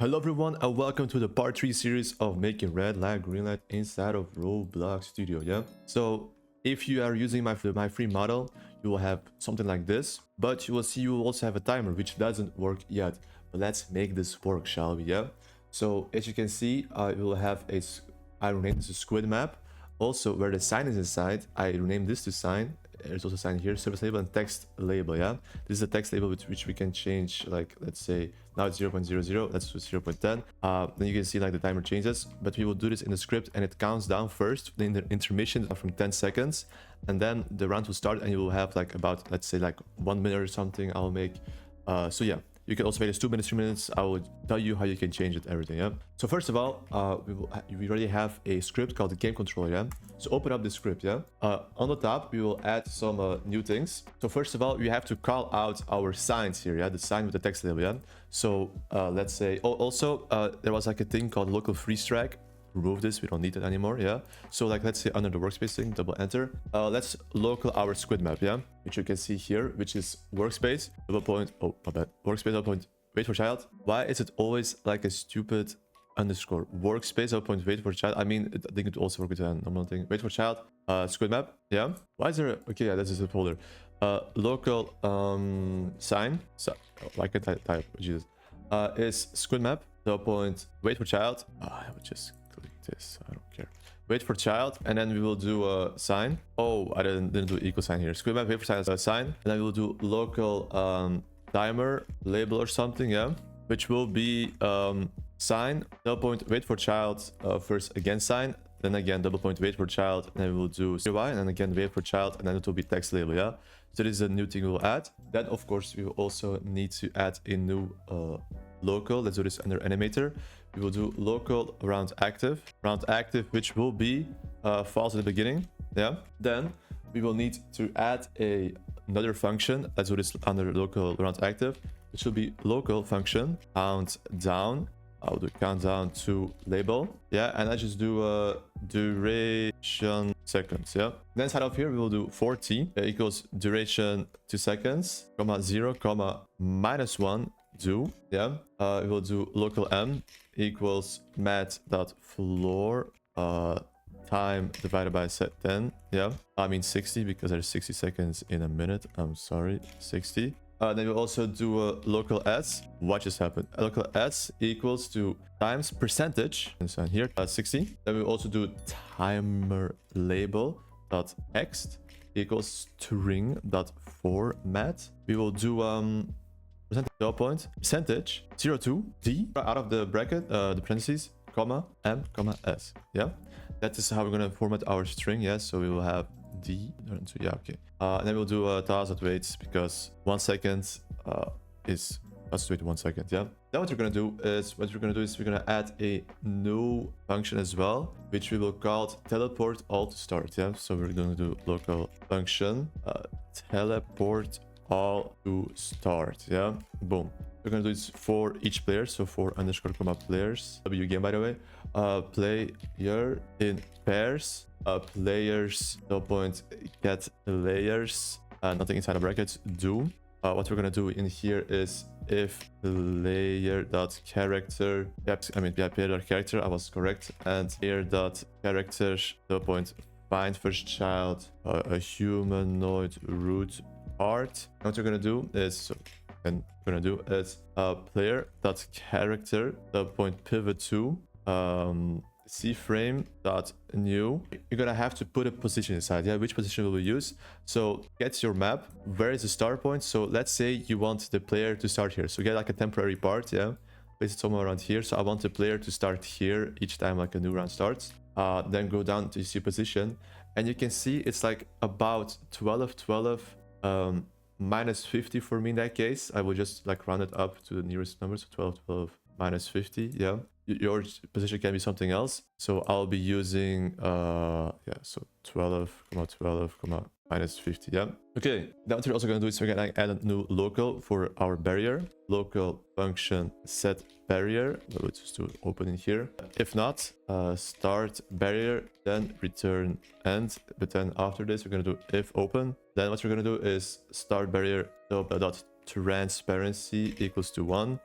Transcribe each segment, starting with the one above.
Hello everyone and welcome to the part 3 series of making red light, green light inside of Roblox Studio, yeah? So if you are using my free model, you will have something like this, but you will see you will also have a timer which doesn't work yet. But let's make this work, shall we, yeah? So as you can see, we will have I renamed this a squid map. Also, where the sign is inside, I renamed this to sign. There's also a sign here, service label and text label, yeah? This is a text label which we can change, like, let's say, now it's 0.00, let's do 0.10. Then you can see, like, the timer changes, but we will do this in the script, and it counts down first, the intermission from 10 seconds, and then the round will start, and you will have, like, about, let's say, like, 1 minute or something I'll make. So, yeah. You can also make this 2 minutes, 3 minutes. I will tell you how you can change it, everything, yeah? So first of all, we already have a script called the game controller, yeah? So open up the script, yeah? On the top, we will add some new things. So first of all, we have to call out our signs here, yeah? The sign with the text label, yeah? So let's say, there was like a thing called local freeze track. Remove this, we don't need it anymore, yeah? So like, let's say under the workspace thing, double enter. Let's local our squid map, yeah? Which you can see here, which is workspace, double point, oh, my bad. Workspace, double point, wait for child. Why is it always like a stupid underscore? Workspace, double point, wait for child. I mean, I think it also works with a normal thing. Wait for child, squid map, yeah? Why is there a, okay, yeah, that's just a folder. Local sign, so, why can't I type, Jesus? Is squid map, double point, wait for child. I would just this, I don't care. Wait for child, and then we will do a sign. Oh, I didn't do equal sign here. Squid map, wait for child, sign, and then we will do local timer label or something, yeah, which will be sign, double point, wait for child, first again sign, then again double point, wait for child, and then we will do CY, and then again wait for child, and then it will be text label, yeah. So this is a new thing we will add. Then of course we will also need to add a new local. Let's do this under animator. We will do local round active, which will be false at the beginning, yeah. Then we will need to add another function. Let's do this under local round active, which will be local function countdown. I'll do countdown to label, yeah, and I just do a duration seconds, yeah. Then inside of here we will do 40 equals duration 2 seconds, comma 0, comma -1 do, yeah. We will do local m equals mat.floor time divided by set 10, yeah. I mean 60 because there's 60 seconds in a minute. I'm sorry, 60. Then we'll also do a local s. What just happened? Local s equals to times percentage, and so here 60. Then we'll also do timer label dot text equals string dot format. We will do percentage point percentage 02 d out of the bracket, the parentheses, comma m comma s, yeah. That is how we're gonna format our string, yeah. So we will have d, yeah, okay. And then we'll do 1000 waits because 1 second is, let's wait 1 second, yeah. Then what we're gonna do is we're gonna add a new function as well, which we will call teleport all to start, yeah. So we're gonna do local function teleport all to start, yeah. Boom. We're gonna do this for each player, so for underscore comma players, W game, by the way. Player in pairs, players double point get layers, nothing inside of brackets, do. What we're gonna do in here is if player dot character, player dot character, I was correct, and player dot character double point find first child a humanoid root part. And what we're gonna do is player dot character double point pivot to cframe dot new. You're gonna have to put a position inside, yeah. Which position will we use? So get your map, where is the start point? So let's say you want the player to start here, so get like a temporary part, yeah, place it somewhere around here. So I want the player to start here each time like a new round starts. Then go down to see position, and you can see it's like about 12 minus 50 for me in that case. I will just like round it up to the nearest number, so 12 minus 50, yeah. Your position can be something else, so I'll be using yeah, so 12 minus 50, yeah. Okay, now what we're also going to do is we're going to add a new local for our barrier. Local function set barrier. We'll just do open in here. If not, start barrier, then return end. But then after this, we're going to do if open. Then what we're going to do is start barrier dot transparency equals to 1.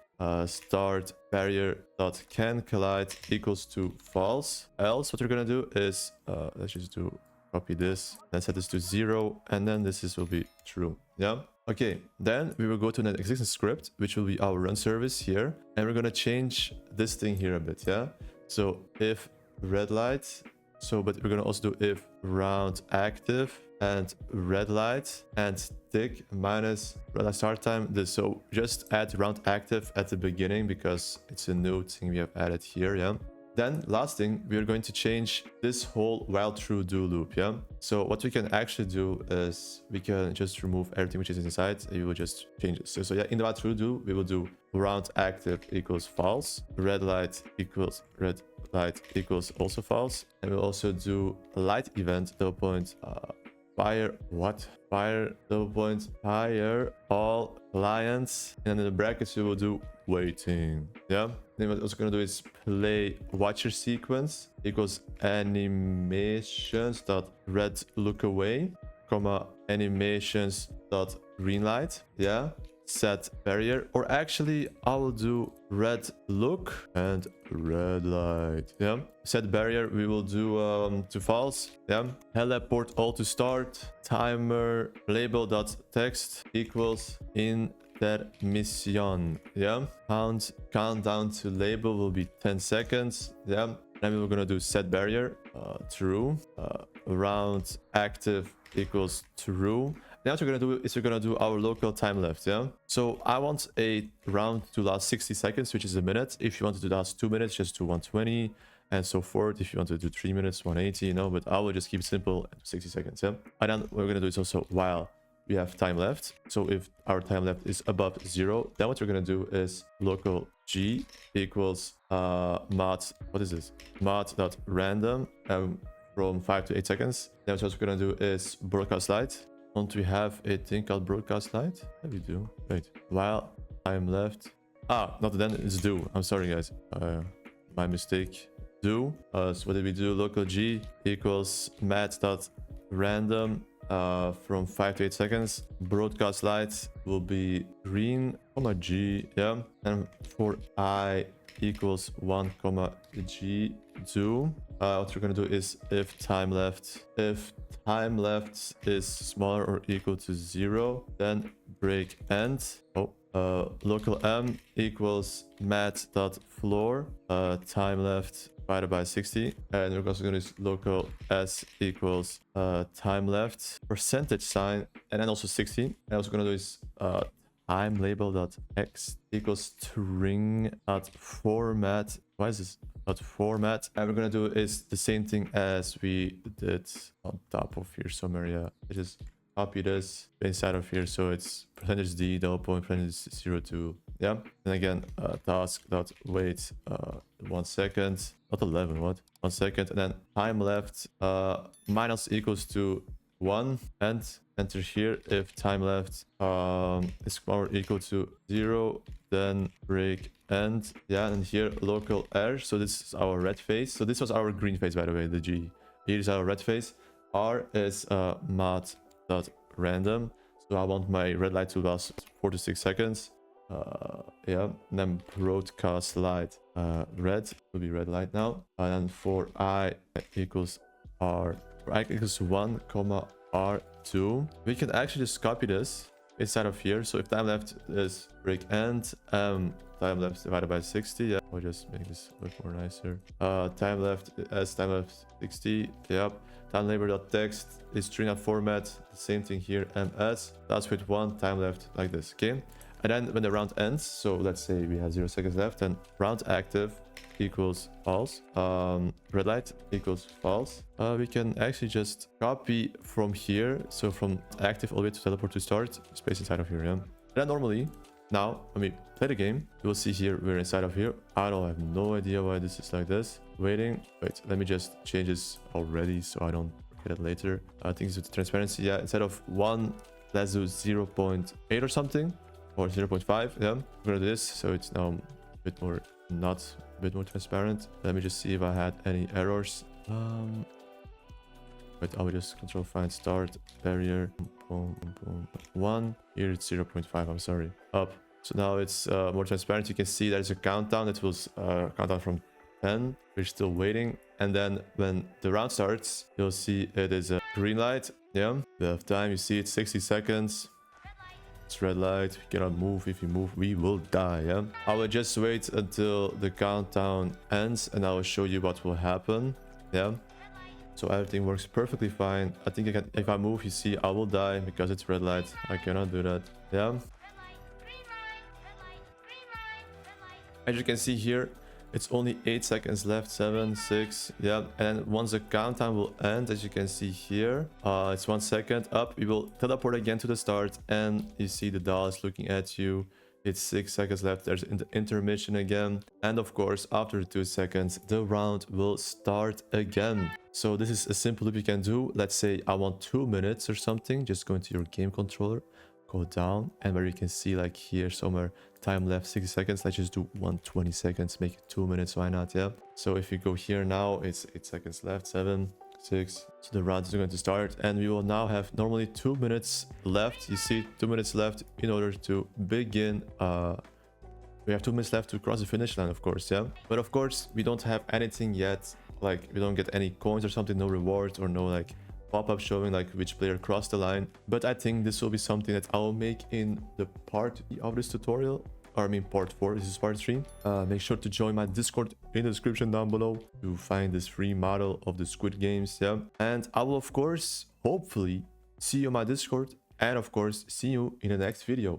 start barrier dot can collide equals to false. Else what we're gonna do is let's just do copy this, then set this to 0, and then this will be true. Yeah. Okay, then we will go to an existing script, which will be our run service here, and we're gonna change this thing here a bit. Yeah. So if red light, but we're gonna also do if round active and red light and tick minus red light start time. So just add round active at the beginning because it's a new thing we have added here. Yeah. Then last thing, we are going to change this whole while true do loop. Yeah. So what we can actually do is we can just remove everything which is inside, and we will just change it. So yeah, in the while true do, we will do round active equals false, red light equals also false, and we'll also do light event double point fire double point fire all clients, and in the brackets we will do waiting. Yeah. Then what we're also gonna do is play watcher sequence equals animations dot red look away, comma animations dot green light. Yeah. Set barrier, or actually I will do red look and red light. Yeah. Set barrier we will do to false. Yeah. Teleport all to start, timer label dot text equals intermission. Yeah. Countdown to label will be 10 seconds. Yeah. Then we're gonna do set barrier true, round active equals true. Now what we're gonna do is we're gonna do our local time left. Yeah. So I want a round to last 60 seconds, which is a minute. If you want it to last 2 minutes, just do 120 and so forth. If you want to do 3 minutes, 180, you know, but I will just keep it simple and 60 seconds. Yeah. And then what we're gonna do is also while we have time left. So if our time left is above 0, then what we're gonna do is local g equals mod, what is this? Mod dot random from 5 to 8 seconds. Then what we're gonna do is broadcast light. Don't we have a thing called broadcast light? Yeah, we do. Wait, while time left. Not then, it's do. I'm sorry, guys. My mistake. Do. So what did we do? Local g equals mat.random from 5 to 8 seconds. Broadcast light will be green, comma g. Yeah. And for I equals 1, comma g do. What we're gonna do is if time left is smaller or equal to 0, then break end. Local m equals mat.floor time left divided by 60, and we're also gonna use local s equals time left percentage sign and then also 60. And also gonna do is time label.x equals string.format. Why is this .format? And we're gonna do is the same thing as we did on top of here somewhere. Yeah, I just copy this inside of here, so it's percentage d double point percentage 02. Yeah. And again task.wait 1 second, not 11, what, 1 second, and then time left minus equals to 1, and enter here if time left is more equal to 0, then break end. Yeah. And here local r, so this is our red phase. So this was our green phase, by the way, the g. Here is our red phase. R is mod.random, so I want my red light to last 4 to 6 seconds. Yeah, and then broadcast light red will be red light now. And then for I equals r, for I equals 1, comma r2, we can actually just copy this inside of here. So if time left is break end, time left divided by 60. Yeah, I'll just make this look more nicer. Time left as time left 60. Yep. Time label.text is string.format, the same thing here, ms. That's with 1 time left like this. Okay. And then when the round ends, so let's say we have 0 seconds left, and round active equals false, red light equals false. We can actually just copy from here, so from active all the way to teleport to start, space inside of here. Yeah. And then normally, now when we play the game, you will see here we're inside of here. I have no idea why this is like this. Waiting. Wait, let me just change this already so I don't forget it later. I think it's with transparency. Yeah, instead of 1, let's do 0.8 or something. Or 0.5, yeah. We're gonna do this, so it's now a bit more, not a bit more transparent. Let me just see if I had any errors. Wait, I will just control find start barrier. Boom, boom, boom. 1. Here it's 0.5. I'm sorry. Up. So now it's more transparent. You can see there's a countdown. It will countdown from 10. We're still waiting. And then when the round starts, you'll see it is a green light. Yeah, we have time. You see it's 60 seconds. It's red light. We cannot move. If you move, we will die. Yeah, I will just wait until the countdown ends and I will show you what will happen. Yeah, so everything works perfectly fine. I think if I move, you see I will die because it's red light. I cannot do that. Yeah, as you can see here, it's only 8 seconds left. 7, 6, yeah. And once the countdown will end, as you can see here, it's 1 second up. We will teleport again to the start, and you see the doll is looking at you. It's 6 seconds left. There's intermission again. And of course, after 2 seconds, the round will start again. So this is a simple loop you can do. Let's say I want 2 minutes or something. Just go into your game controller, go down, and where you can see like here somewhere, time left 60 seconds. Let's just do 120 seconds, make it 2 minutes. Why not? Yeah. So if you go here now, it's 8 seconds left, 7, 6. So the round is going to start, and we will now have normally 2 minutes left. You see 2 minutes left in order to begin. We have 2 minutes left to cross the finish line, of course. Yeah, but of course we don't have anything yet. Like we don't get any coins or something, no rewards or no like pop-up showing like which player crossed the line. But I think this will be something that I will make in the part of this tutorial, or I mean part 4. This is part 3. Make sure to join my Discord in the description down below to find this free model of the Squid Games. Yeah, and I will of course hopefully see you on my Discord, and of course see you in the next video.